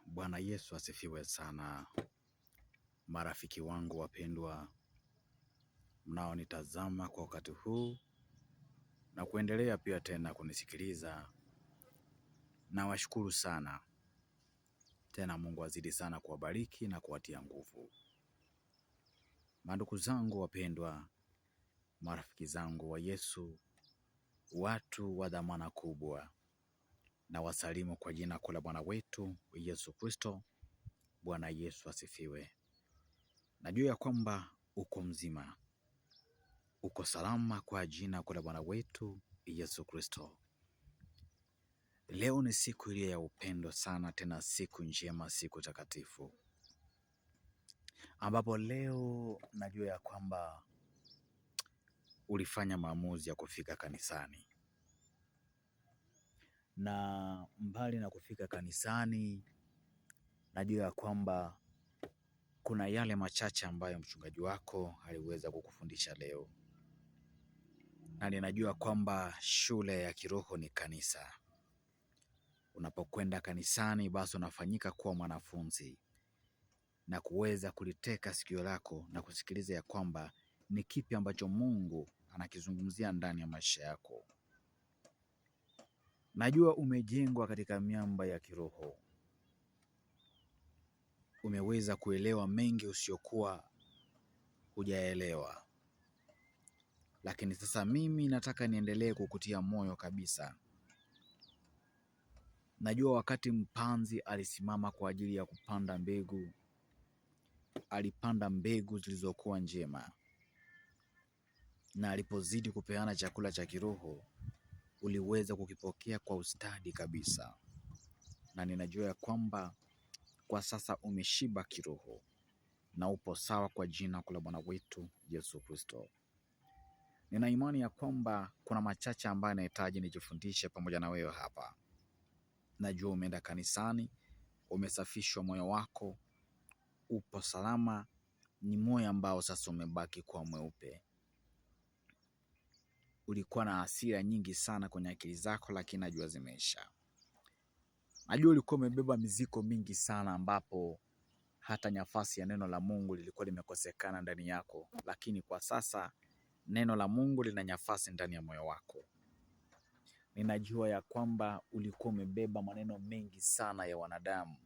Bwana Yesu asifiwe sana, marafiki wangu wapendwa mnaonitazama kwa wakati huu na kuendelea pia tena kunisikiliza. Nawashukuru sana tena, Mungu azidi sana kuwabariki na kuwatia nguvu. Mandugu zangu wapendwa, marafiki zangu wa Yesu, watu wa dhamana kubwa, na wasalimu kwa jina la Bwana wetu Yesu Kristo. Bwana Yesu asifiwe. Najua ya kwamba uko mzima, uko salama kwa jina la Bwana wetu Yesu Kristo. Leo ni siku ile ya upendo sana, tena siku njema, siku takatifu, ambapo leo najua ya kwamba ulifanya maamuzi ya kufika kanisani. Na mbali na kufika kanisani, najua ya kwamba kuna yale machache ambayo mchungaji wako aliweza kukufundisha leo. Na ninajua kwamba shule ya kiroho ni kanisa. Unapokwenda kanisani, basi unafanyika kuwa mwanafunzi na kuweza kuliteka sikio lako na kusikiliza ya kwamba ni kipi ambacho Mungu anakizungumzia ndani ya maisha yako. Najua umejengwa katika miamba ya kiroho. Umeweza kuelewa mengi usiokuwa hujaelewa. Lakini sasa mimi nataka niendelee kukutia moyo kabisa. Najua wakati mpanzi alisimama kwa ajili ya kupanda mbegu, alipanda mbegu zilizokuwa njema. Na alipozidi kupeana chakula cha kiroho, uliweza kukipokea kwa ustadi kabisa. Na ninajua ya kwamba kwa sasa umeshiba kiroho na upo sawa kwa jina la Bwana wetu Yesu Kristo. Nina imani ya kwamba kuna machache ambayo nahitaji nijifundishe pamoja na wewe hapa. Najua umeenda kanisani, umesafishwa moyo wako, upo salama, ni moyo ambao sasa umebaki kuwa mweupe. Ulikuwa na hasira nyingi sana kwenye akili zako, lakini najua zimeisha. Najua ulikuwa umebeba mizigo mingi sana, ambapo hata nafasi ya neno la Mungu lilikuwa limekosekana ndani yako, lakini kwa sasa neno la Mungu lina nafasi ndani ya moyo wako. Ninajua ya kwamba ulikuwa umebeba maneno mengi sana ya wanadamu,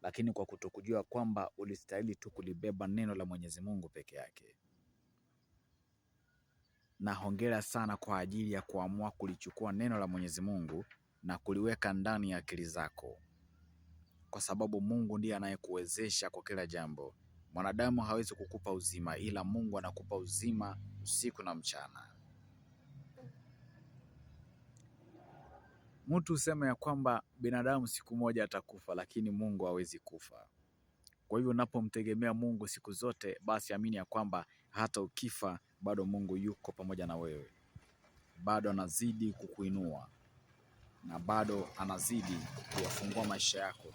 lakini kwa kutokujua kwamba ulistahili tu kulibeba neno la Mwenyezi Mungu peke yake. Na hongera sana kwa ajili ya kuamua kulichukua neno la Mwenyezi Mungu na kuliweka ndani ya akili zako. Kwa sababu Mungu ndiye anayekuwezesha kwa kila jambo. Mwanadamu hawezi kukupa uzima, ila Mungu anakupa uzima usiku na mchana. Mtu husema ya kwamba binadamu siku moja atakufa, lakini Mungu hawezi kufa. Kwa hivyo unapomtegemea Mungu siku zote, basi amini ya kwamba hata ukifa bado Mungu yuko pamoja na wewe. Bado anazidi kukuinua na bado anazidi kuyafungua maisha yako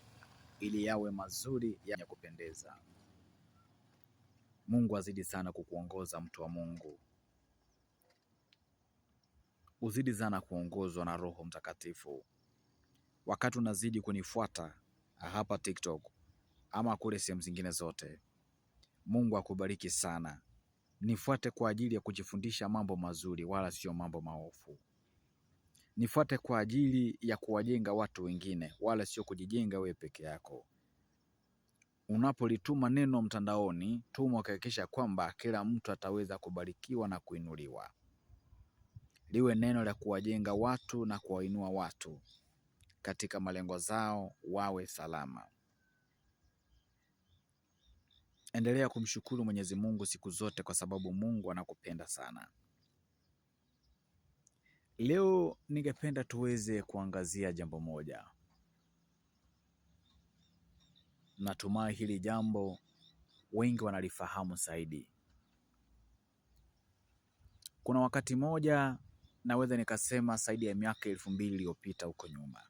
ili yawe mazuri ya kupendeza. Mungu azidi sana kukuongoza, mtu wa Mungu. Uzidi sana kuongozwa na Roho Mtakatifu. Wakati unazidi kunifuata hapa TikTok ama kule sehemu zingine zote, Mungu akubariki sana. Nifuate kwa ajili ya kujifundisha mambo mazuri, wala sio mambo maovu. Nifuate kwa ajili ya kuwajenga watu wengine, wala sio kujijenga wewe peke yako. Unapolituma neno mtandaoni, tuma ukihakikisha kwamba kila mtu ataweza kubarikiwa na kuinuliwa. Liwe neno la kuwajenga watu na kuwainua watu katika malengo zao, wawe salama. Endelea kumshukuru Mwenyezi Mungu siku zote, kwa sababu Mungu anakupenda sana. Leo ningependa tuweze kuangazia jambo moja. Natumai hili jambo wengi wanalifahamu zaidi. Kuna wakati moja, naweza nikasema zaidi ya miaka 2000 iliyopita huko nyuma,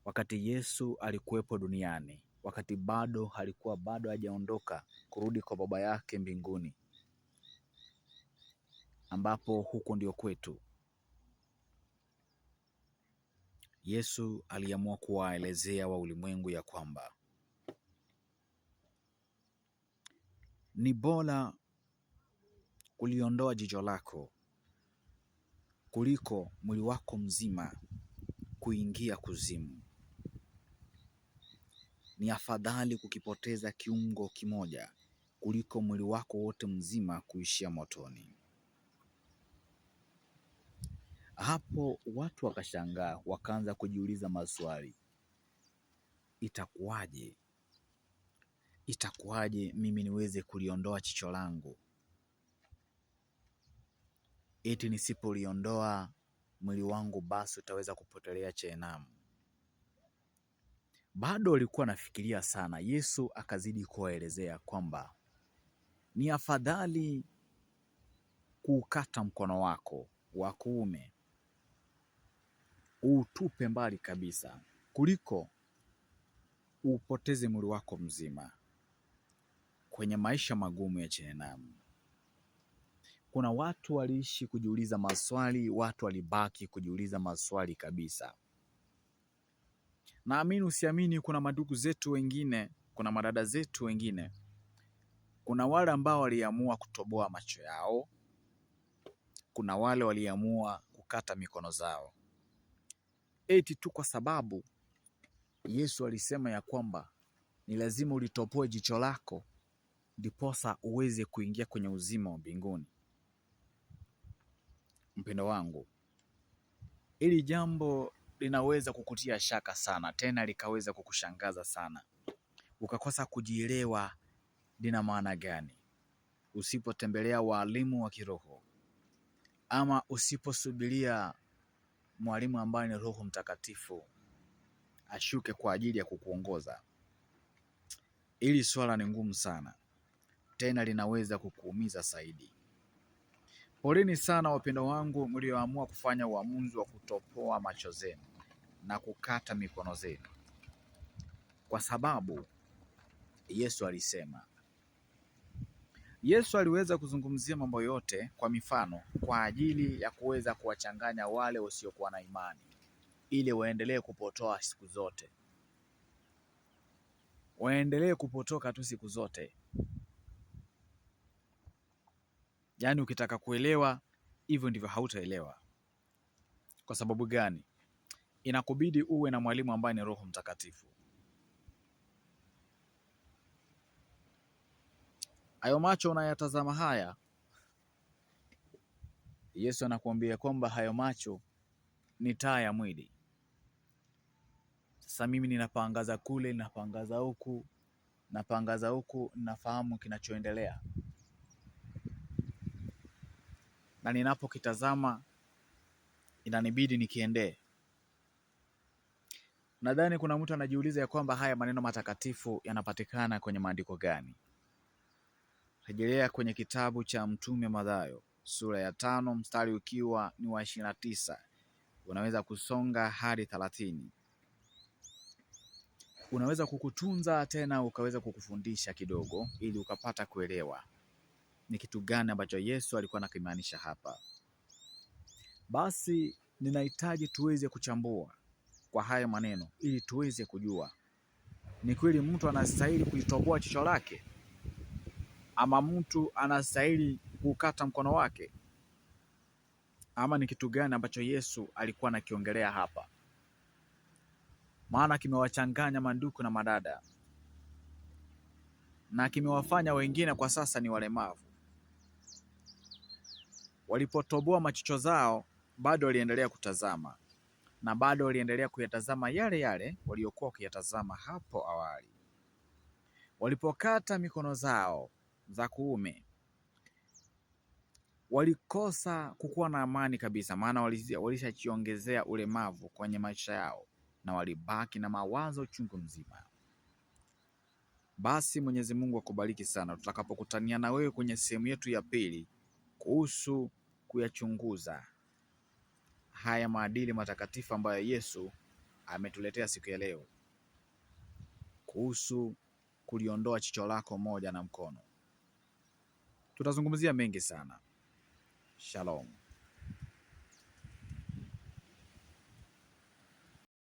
wakati Yesu alikuwepo duniani, wakati bado alikuwa hajaondoka kurudi kwa Baba yake mbinguni, ambapo huko ndio kwetu. Yesu aliamua kuwaelezea wa ulimwengu ya kwamba ni bora kuliondoa jicho lako kuliko mwili wako mzima kuingia kuzimu. Ni afadhali kukipoteza kiungo kimoja kuliko mwili wako wote mzima kuishia motoni. Hapo watu wakashangaa, wakaanza kujiuliza maswali. Itakuwaje? Itakuwaje mimi niweze kuliondoa jicho langu? Eti nisipoliondoa mwili wangu basi utaweza kupotelea jehanamu? Bado walikuwa nafikiria sana. Yesu akazidi kuwaelezea kwamba ni afadhali kuukata mkono wako wa kuume uutupe mbali kabisa kuliko upoteze mwili wako mzima kwenye maisha magumu ya jehanamu. Kuna watu waliishi kujiuliza maswali, watu walibaki kujiuliza maswali kabisa. Naamini usiamini, kuna madugu zetu wengine, kuna madada zetu wengine, kuna wale ambao waliamua kutoboa macho yao, kuna wale waliamua kukata mikono zao, eti tu kwa sababu Yesu alisema ya kwamba ni lazima ulitopoe jicho lako ndiposa uweze kuingia kwenye uzima wa mbinguni. Mpendo wangu, hili jambo linaweza kukutia shaka sana, tena likaweza kukushangaza sana, ukakosa kujielewa lina maana gani usipotembelea walimu wa kiroho, ama usiposubiria mwalimu ambaye ni Roho Mtakatifu ashuke kwa ajili ya kukuongoza. Hili swala ni ngumu sana, tena linaweza kukuumiza zaidi. Poleni sana wapendo wangu mlioamua kufanya uamuzi wa kutopoa macho zenu na kukata mikono zenu, kwa sababu Yesu alisema. Yesu aliweza kuzungumzia mambo yote kwa mifano kwa ajili ya kuweza kuwachanganya wale wasiokuwa na imani, ili waendelee kupotoa siku zote, waendelee kupotoka tu siku zote. Yaani ukitaka kuelewa hivyo ndivyo hautaelewa. Kwa sababu gani? Inakubidi uwe na mwalimu ambaye ni Roho Mtakatifu. Hayo macho unayatazama haya, Yesu anakuambia kwamba hayo macho ni taa ya mwili. Sasa mimi ninapangaza kule, ninapangaza huku, napangaza huku, nafahamu kinachoendelea, na ninapokitazama inanibidi nikiendee. Nadhani kuna mtu anajiuliza ya kwamba haya maneno matakatifu yanapatikana kwenye maandiko gani? Rejelea kwenye kitabu cha Mtume Mathayo sura ya 5 mstari ukiwa ni wa 29. Unaweza kusonga hadi 30. Unaweza kukutunza tena ukaweza kukufundisha kidogo ili ukapata kuelewa ni kitu gani ambacho Yesu alikuwa anakimaanisha hapa. Basi ninahitaji tuweze kuchambua kwa haya maneno ili tuweze kujua ni kweli mtu anastahili kulitoboa jicho lake, ama mtu anastahili kukata mkono wake, ama ni kitu gani ambacho Yesu alikuwa anakiongelea hapa. Maana kimewachanganya mandugu na madada, na kimewafanya wengine kwa sasa ni walemavu. Walipotoboa machicho zao bado waliendelea kutazama, na bado waliendelea kuyatazama yale yale waliokuwa wakiyatazama hapo awali. Walipokata mikono zao za kuume, walikosa kukuwa na amani kabisa, maana walishajiongezea ulemavu kwenye maisha yao na walibaki na mawazo chungu mzima. Basi Mwenyezi Mungu akubariki sana tutakapokutania na wewe kwenye sehemu yetu ya pili kuhusu kuyachunguza haya maadili matakatifu ambayo Yesu ametuletea siku ya leo, kuhusu kuliondoa jicho lako moja na mkono. Tutazungumzia mengi sana. Shalom.